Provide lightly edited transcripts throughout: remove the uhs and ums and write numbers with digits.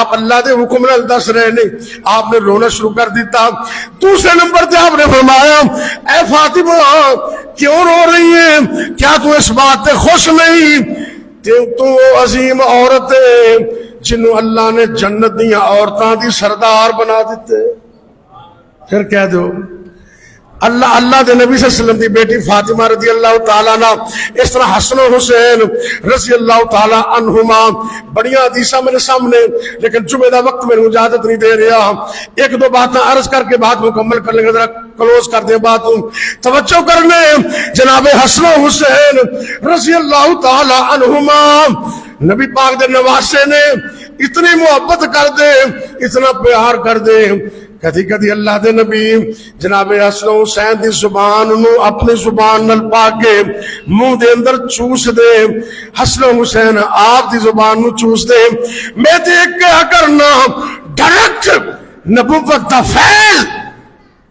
آپ اللہ دے حکم نال دس رہے نے, آپ نے رونا شروع کر دیتا. دوسرے نمبر تے آپ نے فرمایا اے فاطمہ کیوں رو رہی ہے, کیا تو اس بات تے خوش نہیں تو عظیم عورت ہے جنہوں اللہ نے جنت دیا عورتاں دی سردار بنا دیتے. پھر کہہ دو اللہ دے نبی صلی اللہ علیہ وسلم دی بیٹی فاطمہ رضی اللہ تعالیٰ عنہ, اس طرح حسن و حسین رضی اللہ تعالیٰ عنہما, بڑیاں حدیثاں میرے سامنے, لیکن جمعہ دا وقت میں اجازت نہیں دے رہا. ایک دو باتیں عرض کر کے بات مکمل کر لیں گے, ذرا کلوز کر دیں بات, توجہ کرنے. جناب حسن و حسین رضی اللہ تعالیٰ عنہما نبی پاک دے نواسے نے اتنی محبت کر دے, اتنا پیار کر دے, کدی کدی اللہ دے نبی جناب حسن حسین دی زبان نو اپنی زبان نال پا کے منہ دے اندر چوس دے. حسن حسین آپ دی زبان نو چوس دے. میں دیکھ کے کرنا ڈائریکٹ نبوت دا فیض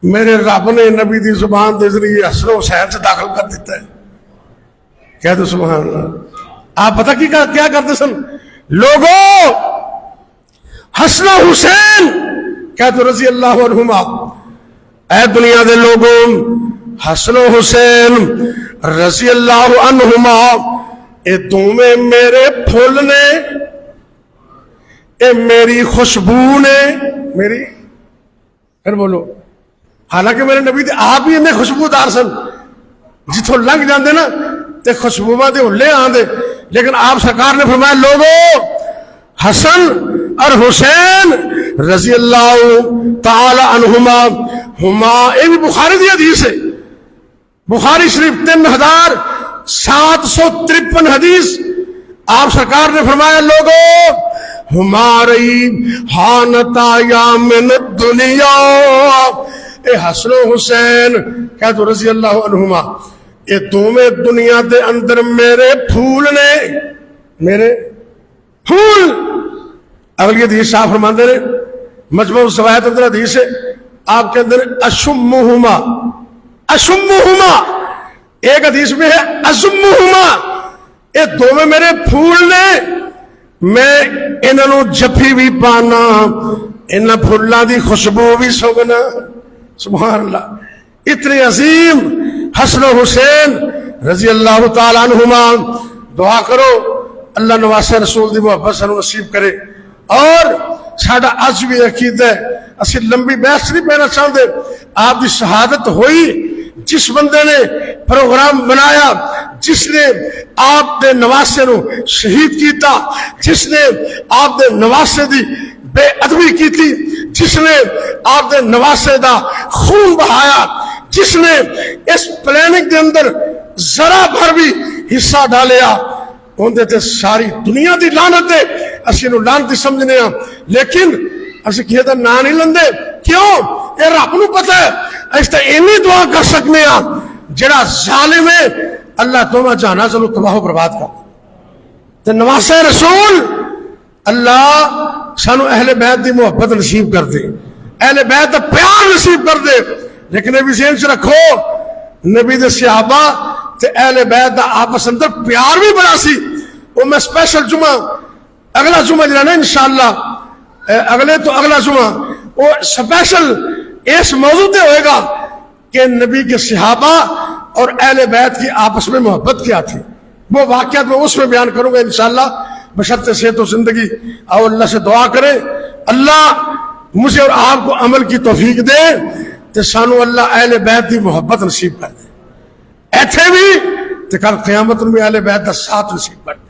میرے رب نے نبی دی زبان دے ذریعے حسن حسین سے داخل کر دیتا ہے. کہہ دو سبحان اللہ. آپ پتہ کیا کرتے سن لوگوں, حسن حسین کہتے رضی اللہ عنہما, اے دنیا دے لوگوں حسن و حسین رضی اللہ عنہما اے تمہیں میرے پھول نے, اے میری خوشبو نے, میری پھر بولو, حالانکہ میرے نبی دے آپ ہی انہیں خوشبودار سن, جتوں لنگ جاندے نا تے خوشبو دے ہلے آندے, لیکن آپ سرکار نے فرمایا لوگوں حسن اور حسین رضی اللہ تعالی عنہما ہما, یہ بھی بخاری دی حدیث ہے, بخاری شریف 3753 حدیث. آپ سرکار نے فرمایا لوگوں ہماری حانتا یا من الدنیا, اے حسن و حسین کہہ تو رضی اللہ عنہما اے تمہیں دنیا دے اندر میرے پھول نے, میرے پھول. اگلی حدیث صاحب فرماندے نے مجموع الزوائد اندر حدیث ہے, آپ کے اندر اشمہما, اشمہما, ایک حدیث میں ہے اشمہما, اے دونوں میرے پھول نے, میں انہوں جفی بھی پانا, انہاں پھولاں دی خوشبو بھی سگنا. سبحان اللہ. اتنے عظیم حسن و حسین رضی اللہ تعالیٰ عنہما. دعا کرو اللہ نواسے رسول دی محبت سانو نصیب کرے. اور ساڈا اج بھی عقیدہ ہے, اسی لمبی بحث نہیں پہنا چاہتے, آپ دی شہادت ہوئی, جس بندے نے پروگرام بنایا, جس نے آپ دے نواسے نو شہید کیتا, جس نے آپ دے نواسے دی بے ادبی کیتی, جس نے آپ دے نواسے دا خون بہایا, جس نے اس پلاننگ دے اندر ذرا بھر بھی حصہ ڈالیا, اندر تے ساری دنیا دی لعنت ہے. اسی نو لعنتی سمجھنے ہاں, لیکن اسی کہے دا نا نہیں لندے. کیوں؟ یہ رب نو پتہ ہے. اس تے اینی دعا کر سکنے ہاں جڑا ظالم ہے اللہ تمہیں جانا چلو تباہ و برباد کر. تے نواسے رسول اللہ سانو اہل بیت دی محبت نصیب کر دے, اہل بیت دا پیار نصیب کر دے. لیکن نبی ذہن سے رکھو نبی دے صحابہ تے اہل بیت دا آپس اندر پیار بھی بڑا سی. وہ میں سپیشل جمعہ اگلا جمعہ جانا انشاءاللہ, اگلے تو اگلا جمعہ وہ سپیشل اس موضوع تے ہوئے گا کہ نبی کے صحابہ اور اہل بیت کی آپس میں محبت کیا تھی. وہ واقعات میں اس میں بیان کروں گا انشاءاللہ بشرط صحت و زندگی. اور اللہ سے دعا کرے اللہ مجھے اور آپ کو عمل کی توفیق دے تے سانو اللہ اہل بیت کی محبت نصیب کر دے, ایتھے بھی تے کل قیامت میں اہل بیت کا ساتھ نصیب کر دے.